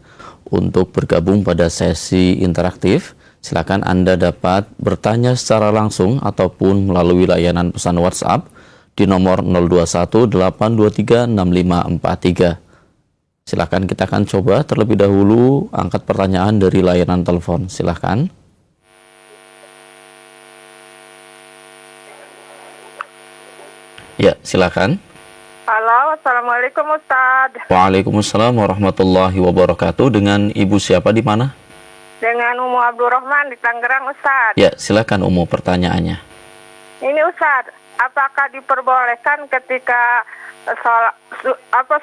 S5: untuk bergabung pada sesi interaktif. Silakan Anda dapat bertanya secara langsung ataupun melalui layanan pesan WhatsApp di nomor 0218236543. Silakan, kita akan coba terlebih dahulu angkat pertanyaan dari layanan telepon. Silakan. Ya, silakan.
S6: Halo, assalamualaikum Ustaz.
S5: Waalaikumsalam warahmatullahi wabarakatuh. Dengan Ibu siapa di mana?
S6: Dengan Umu Abdurrahman di Tangerang, Ustaz.
S5: Ya, silakan Umu pertanyaannya.
S6: Ini Ustaz, apakah diperbolehkan ketika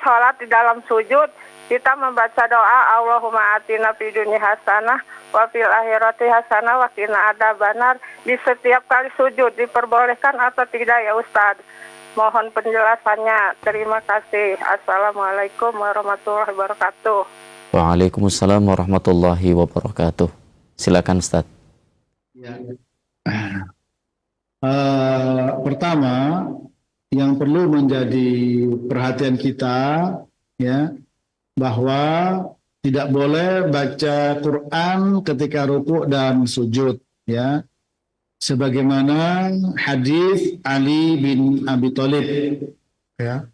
S6: sholat di dalam sujud kita membaca doa Allahumma atina fid dunya hasanah wa fil akhirati hasanah wa qina adzabannar di setiap kali sujud, diperbolehkan atau tidak ya Ustaz? Mohon penjelasannya. Terima kasih. Assalamualaikum warahmatullahi wabarakatuh.
S5: Waalaikumsalam warahmatullahi wabarakatuh. Silakan Ustaz.
S1: Ya. Pertama, yang perlu menjadi perhatian kita, ya, bahwa tidak boleh baca Quran ketika rukuk dan sujud, ya. Sebagaimana hadis Ali bin Abi Thalib, ya,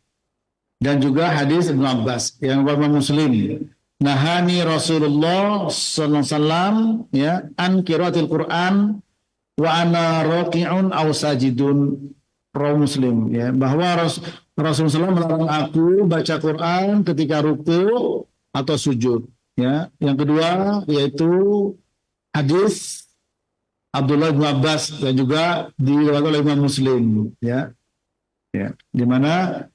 S1: dan juga hadis Ibnu Abbas yang bernama Muslim. Nahani Rasulullah sallallahu alaihi wasallam, ya, an qiraatil Quran wa ana raqi'un aw sajidun. Rawi Muslim, ya, bahwa Rasulullah SAW melarang aku baca Quran ketika ruku atau sujud. Ya, yang kedua yaitu hadis Abdullah bin Abbas dan juga diriwayatkan oleh Imam Muslim, ya. Ya, di mana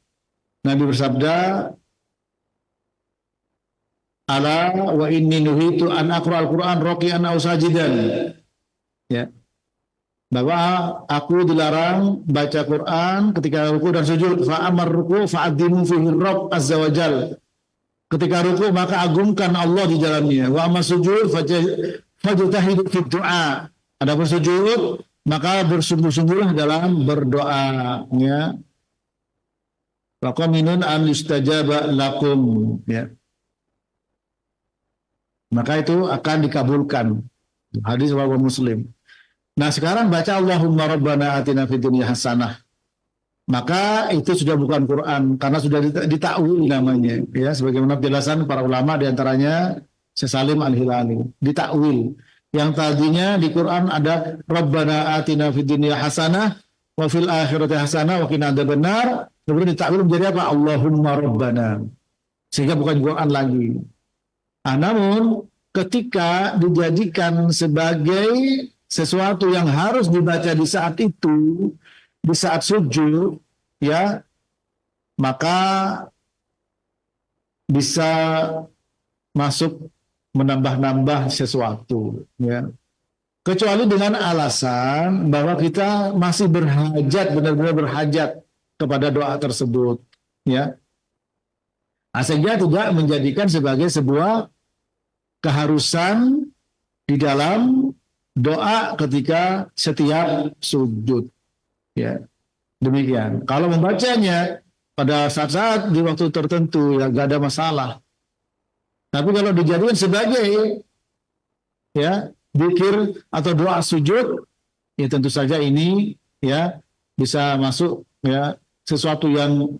S1: Nabi bersabda, ala wa inni nuhitu an aqra al-Qur'an raqi'an aw sajidan. Ya. Bahwa aku dilarang baca Quran ketika ruku dan sujud. Fa amar ruku fa'adhimu fihi Rabb azza wa jal. Ketika ruku maka agungkan Allah di dalamnya. Wa amma sujud fajtahidu fi du'a. Adapun sujud maka bersungguh-sungguhlah dalam berdoa, ya. Wa qaminun an yustajaba lakum, ya. Maka itu akan dikabulkan. Hadis riwayat Muslim. Nah, sekarang baca Allahumma rabbana atina fid dunya hasanah. Maka itu sudah bukan Quran karena sudah ditakwil namanya, ya, sebagaimana penjelasan para ulama di antaranya Syekh Salim Al-Hilali. Ditakwil. Yang tadinya di Quran ada rabbana atina fid dunya hasanah wa fil akhirati hasanah wa qina adzabannar. Kemudian ditakwil menjadi apa? Allahumma rabbana. Sehingga bukan Quran lagi. Namun ketika dijadikan sebagai sesuatu yang harus dibaca di saat itu, di saat sujud, ya, maka bisa masuk menambah-nambah sesuatu, ya. Kecuali dengan alasan bahwa kita masih berhajat, benar-benar berhajat kepada doa tersebut, ya. Sehingga tidak menjadikan sebagai sebuah keharusan di dalam doa ketika setiap sujud, ya. Demikian. Kalau membacanya pada saat-saat di waktu tertentu, ya, gak ada masalah. Tapi kalau dijadikan sebagai, ya, zikir atau doa sujud, ya tentu saja ini, ya, bisa masuk, ya, sesuatu yang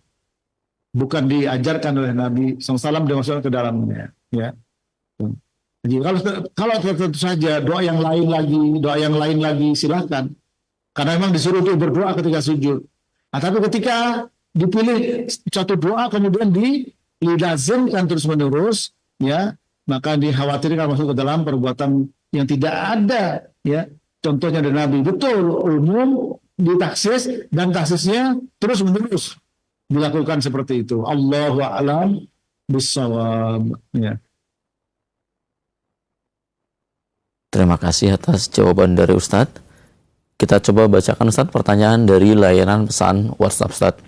S1: bukan diajarkan oleh Nabi SAW dimasukkan ke dalamnya, ya. Jadi kalau tentu saja doa yang lain lagi silakan, karena memang disuruh untuk berdoa ketika sujud. Tapi ketika dipilih satu doa kemudian dilazimkan terus menerus, ya, maka dikhawatirkan masuk ke dalam perbuatan yang tidak ada, ya. Contohnya dari Nabi, betul umum ditaksis dan taksisnya terus menerus dilakukan seperti itu. Allahu a'lam bissawab, ya.
S5: Terima kasih atas jawaban dari Ustadz. Kita coba bacakan Ustadz pertanyaan dari layanan pesan WhatsApp Ustadz.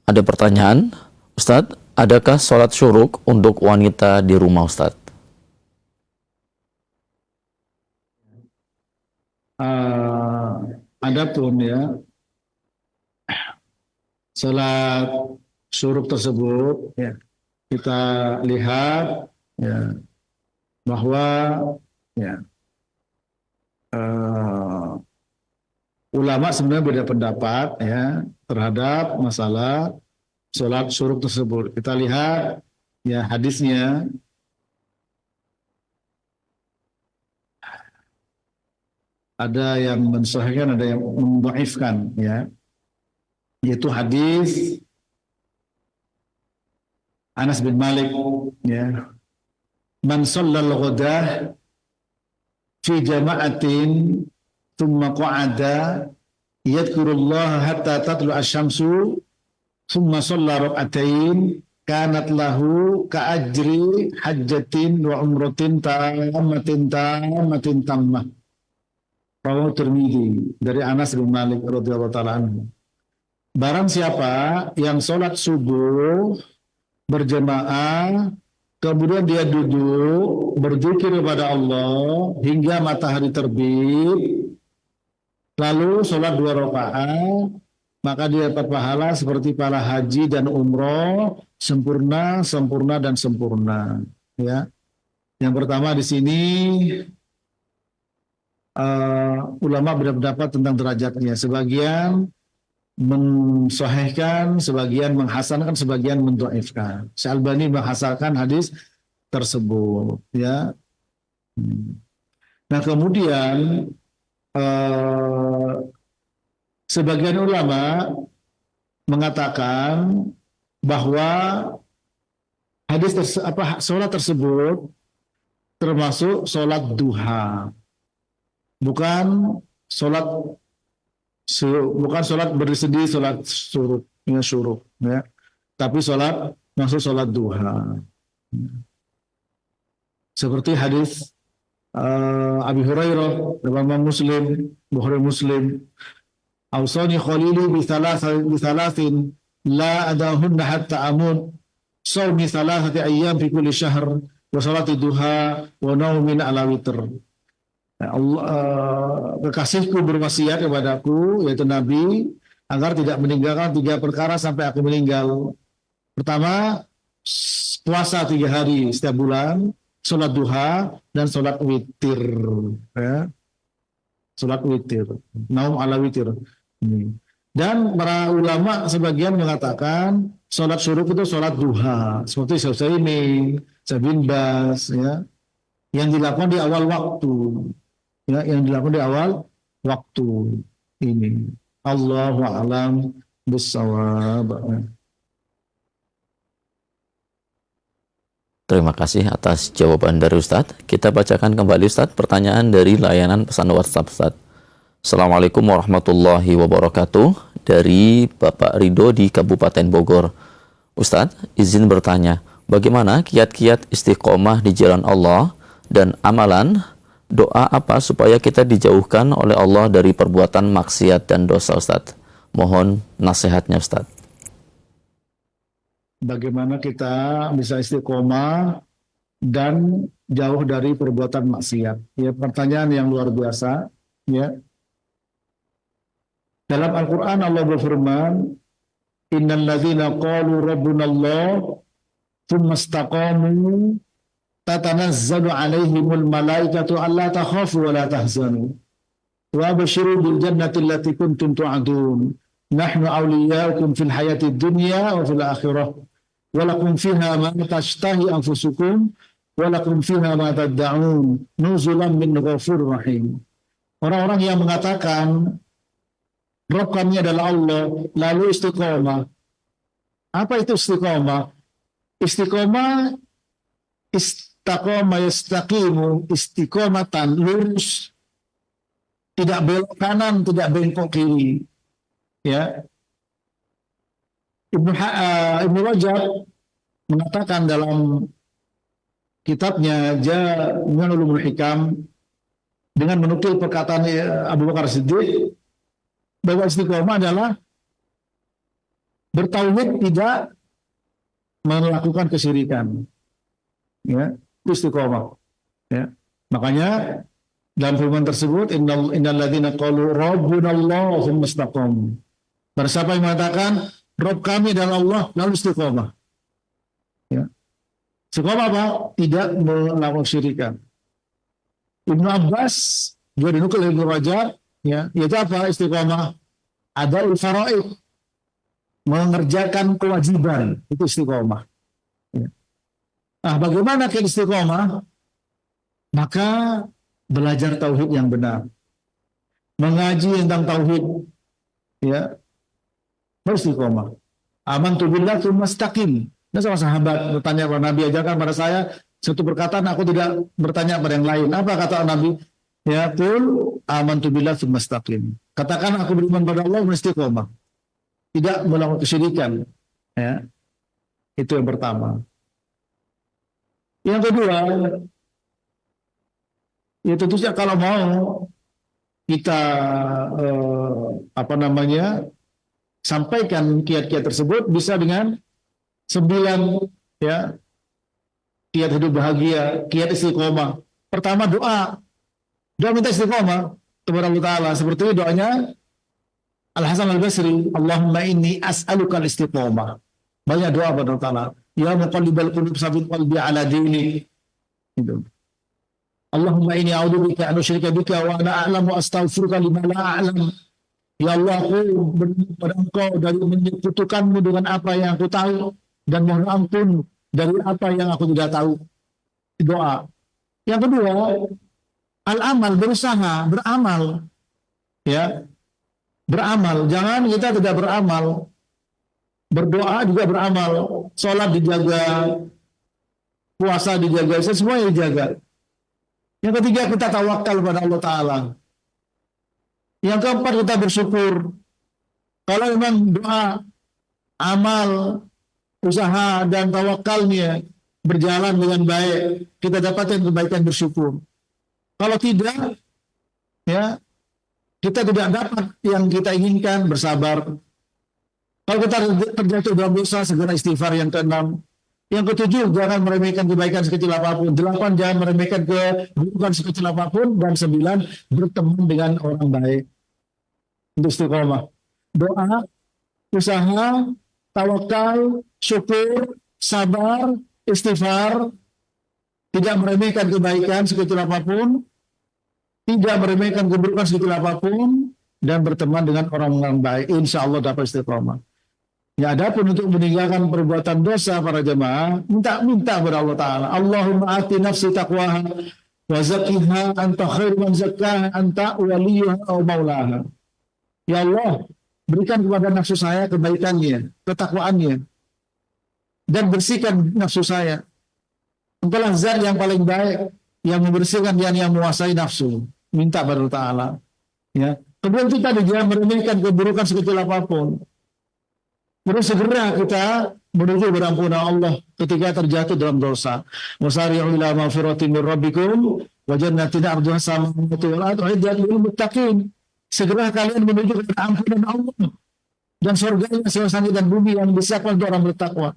S5: Ada pertanyaan, Ustadz, adakah sholat syuruk untuk wanita di rumah Ustadz?
S1: Adapun, ya, sholat syuruk tersebut, ya, kita lihat, ya, bahwa, ya, ulama sebenarnya beda pendapat, ya, terhadap masalah sholat syuruk tersebut. Kita lihat, ya, hadisnya. Ada yang mensahihkan, ada yang mendhaifkan, ya. Yaitu hadis Anas bin Malik, ya. Man shallal ghadah fi jama'atin thumma qa'ada yadhkurullaha hatta tatlu asy-syamsu thumma shalla rak'atain kanat lahu ka'ajri hajjatin wa umratin tammatin tammah. Rawahu Tirmidzi dari Anas bin Malik radhiyallahu taala anhu. Barang siapa yang sholat subuh berjamaah, kemudian dia duduk berzikir kepada Allah hingga matahari terbit, lalu sholat 2 rakaat, maka dia dapat pahala seperti pahala haji dan umroh, sempurna, ya. Yang pertama di sini ulama berpendapat tentang derajatnya. Sebagian mensahihkan, sebagian menghasankan, sebagian mendhaifkan. Syekh Albani menghasankan hadis tersebut, ya. Nah, kemudian sebagian ulama mengatakan bahwa sholat tersebut termasuk sholat duha, bukan sholat bersedih, sholat syuruk, ya. Tapi masuk sholat duha. Seperti hadis Abi Hurairah dalam Bukhari Muslim, "Ausani khalili bi thalathin la adahunna hatta amut, sawmi thalathati ayyam fi kulli syahr, wa salati duha, wa naumin ala witr." Kekasihku berwasiat kepadaku, yaitu Nabi, agar tidak meninggalkan 3 perkara sampai aku meninggal. Pertama, puasa 3 hari setiap bulan, sholat duha, dan sholat witir. Ya. Sholat witir, naum ala witir. Dan para ulama sebagian mengatakan sholat syuruk itu sholat duha, seperti Syaikhul Bin Baz, ya, yang dilakukan di awal waktu, ya, ini. Allahu a'lam bissawab.
S5: Terima kasih atas jawaban dari Ustadz. Kita bacakan kembali Ustadz pertanyaan dari layanan pesan WhatsApp Ustadz. Assalamualaikum warahmatullahi wabarakatuh. Dari Bapak Ridho di Kabupaten Bogor. Ustadz, izin bertanya, bagaimana kiat-kiat istiqomah di jalan Allah dan amalan doa apa supaya kita dijauhkan oleh Allah dari perbuatan maksiat dan dosa Ustadz? Mohon nasihatnya Ustadz.
S1: Bagaimana kita bisa istiqomah dan jauh dari perbuatan maksiat? Ya, pertanyaan yang luar biasa. Ya. Dalam Al-Quran Allah berfirman, "Innal ladzina qalu rabbuna Allah, tsumma istaqamu, tatanazzalu 'alaihimul malaikatu alla takhafu wa la tahzanu, wa abshiru bil jannati allati kuntum tu'adun. Nahnu awliyaukum fil hayati dunya wa fil akhirah. Walakum fiha ma tashtahi anfusukum walakum fiha ma tad'un nuzulan min ghafurur rahim." Orang-orang yang mengatakan Rabb kami adalah Allah, lalu istiqomah. Apa itu istiqomah? Istiqomah, istaqoma yastaqimu, istiqomatan, lurus, tidak belok kanan, tidak bengkok kiri. Ya. Ibnu Rajab mengatakan dalam kitabnya Jami'ul Ulumul Hikam dengan menukil perkataan Abu Bakar Siddiq bahwa istiqomah adalah bertauhid, tidak melakukan kesyirikan. Ya, istiqomah. Ya. Makanya dalam firman tersebut, innal ladzina qalu rabbunallahu tsumma istaqamu. Barang siapa yang mengatakan Rabb kami adalah Allah lalu istiqomah. Ya. Istiqomah apa? Tidak melakukan kesyirikan. Ibnu Abbas juga dinukil Ibnu Rajab, ya, yaitu apa istiqomah? Ada faraid, mengerjakan kewajiban, itu istiqomah. Ya. Nah, bagaimana kita istiqomah? Maka belajar tauhid yang benar, mengaji tentang tauhid, ya, istiqomah. Amantu billah tsumma istaqim. Dan sama sahabat bertanya kepada Nabi, ajarkan pada saya satu perkataan, aku tidak bertanya pada yang lain. Apa kata Nabi? Ya, qul amantu billah tsumma istaqim. Katakan aku beriman pada Allah, istiqomah. Tidak melakukan kesyirikan. Ya. Itu yang pertama. Yang kedua, ya tentu saja kalau mau kita sampaikan kiat-kiat tersebut bisa dengan 9 ya kiat hidup bahagia, kiat istiqomah. Pertama doa minta istiqomah kepada Allah Ta'ala, seperti doanya Al-Hasan Al-Basri, Allahumma inni as'aluka al-istiqomah. Banyak doa pada Allah Ta'ala, ya muqallibal qulub tsabbit qalbi ala dinik. Gitu. Allahumma inni a'udzubika an usyrika bika wa ana a'lamu astaghfiruka lima la a'lam. Ya Allah, aku berdoa pada Engkau dari menyekutukanmu dengan apa yang aku tahu dan mohon ampun dari apa yang aku tidak tahu. Doa. Yang kedua, al-amal, berusaha, beramal. Ya. Beramal, jangan kita tidak beramal. Berdoa juga beramal, sholat dijaga, puasa dijaga, semuanya dijaga. Yang ketiga, kita tawakal pada Allah Ta'ala. Yang keempat, kita bersyukur. Kalau memang doa, amal, usaha, dan tawakalnya berjalan dengan baik, kita dapatkan kebaikan, bersyukur. Kalau tidak, ya, kita tidak dapat yang kita inginkan, bersabar. Kalau kita terjatuh dalam dosa, segera istighfar. Yang keenam. Yang ketujuh, jangan meremehkan kebaikan sekecil apapun. 8, jangan meremehkan keburukan sekecil apapun. Dan 9, berteman dengan orang baik. Untuk istiqomah. Doa, usaha, tawakal, syukur, sabar, istighfar, tidak meremehkan kebaikan sekecil apapun, tidak meremehkan keburukan sekecil apapun, dan berteman dengan orang-orang baik. Insya Allah dapat istiqomah. Ya, adapun untuk meninggalkan perbuatan dosa para jemaah, minta kepada Allah Ta'ala. Allahumma ati nafsi taqwaha wa zakkiha anta khairu man zakkaha anta waliyuha wa maulaha. Ya Allah, berikan kepada nafsu saya kebaikannya, ketakwaannya, dan bersihkan nafsu saya. Engkaulah zat yang paling baik, yang membersihkan dan yang menguasai nafsu. Minta kepada Allah Ta'ala. Ya. Kemudian kita jangan meremehkan keburukan sekecil apapun. Terus segera kita menuju berampunan Allah ketika terjatuh dalam dosa. Wasari'u ila maghfiratin min rabbikum wa jannatin 'arduha as-samawati wal ardu 'iddat lil muttaqin. Segera kalian menuju ke ampunan Allah dan surganya seluas langit dan bumi yang disiapkan untuk orang bertakwa.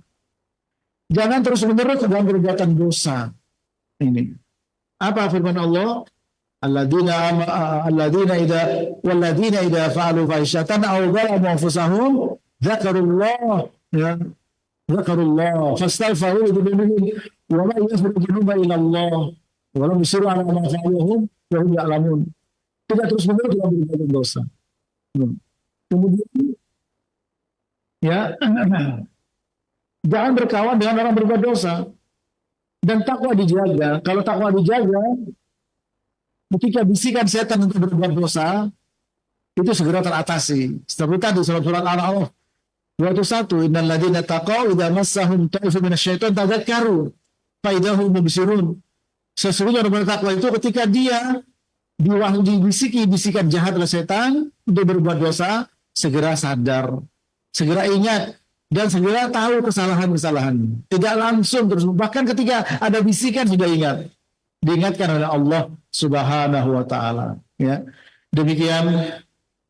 S1: Jangan terus-menerus dalam perbuatan dosa. Ini. Apa firman Allah? Alladzina idza fa'alu fahishatan aw zalamu anfusahum Zakarullah, ya, Zakarullah, fastaghfiru lidunubihim, wa ma yaghfiru dzunuba illa Allah, wa lam yusiru ala ma fa'aluhum wa hum ya'lamun. Tidak terus-menerus dalam berbuat dosa. Kemudian, ya, jangan berkawan dengan orang berbuat dosa. Dan takwa dijaga. Kalau takwa dijaga, ketika bisikan setan untuk berbuat dosa, itu segera teratasi. Seperti tadi surat Al-A'raf 21, innal ladzina taqaw idza massahum ta'ifun minasyaiton tadzakkaru fa idahum mubsirun. Sesungguhnya orang bertakwa itu ketika dia dibisiki bisikan jahat oleh setan untuk berbuat dosa, segera sadar, segera ingat, dan segera tahu kesalahan-kesalahan. Tidak langsung terus, bahkan ketika ada bisikan sudah ingat. Diingatkan oleh Allah Subhanahu wa Ta'ala. Ya. Demikian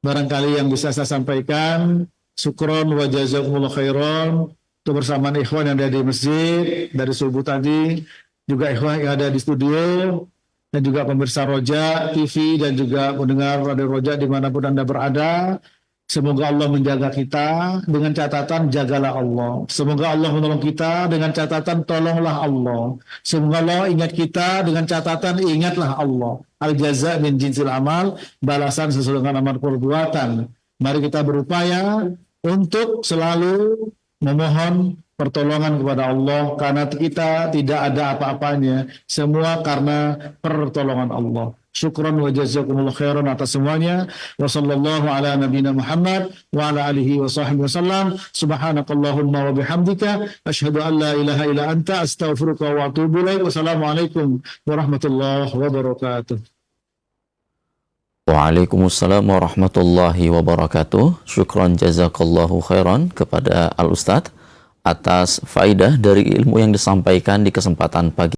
S1: barangkali yang bisa saya sampaikan. Syukron wa jazakumullah khairan untuk bersamaan ikhwan yang ada di masjid dari subuh tadi, juga ikhwan yang ada di studio, dan juga pemirsa Roja TV dan juga pendengar Radio Roja dimanapun Anda berada. Semoga Allah menjaga kita dengan catatan jagalah Allah. Semoga Allah menolong kita dengan catatan tolonglah Allah. Semoga Allah ingat kita dengan catatan ingatlah Allah. Al-jaza min jinsil amal, balasan sesuai dengan amal perbuatan. Mari kita berupaya untuk selalu memohon pertolongan kepada Allah, karena kita tidak ada apa-apanya, semua karena pertolongan Allah. Syukran wa jazakumullah khairan atas semuanya. Wa sallallahu ala nabiyina Muhammad wa ala alihi wa sahbihi wasallam. Subhanakallahumma wa bihamdika asyhadu an la ilaha illa anta astaghfiruka wa atubu ilaik. Wassalamualaikum warahmatullahi wabarakatuh.
S5: Waalaikumsalam warahmatullahi wabarakatuh. Syukran jazakallahu khairan kepada Al-Ustadz atas faidah dari ilmu yang disampaikan di kesempatan pagi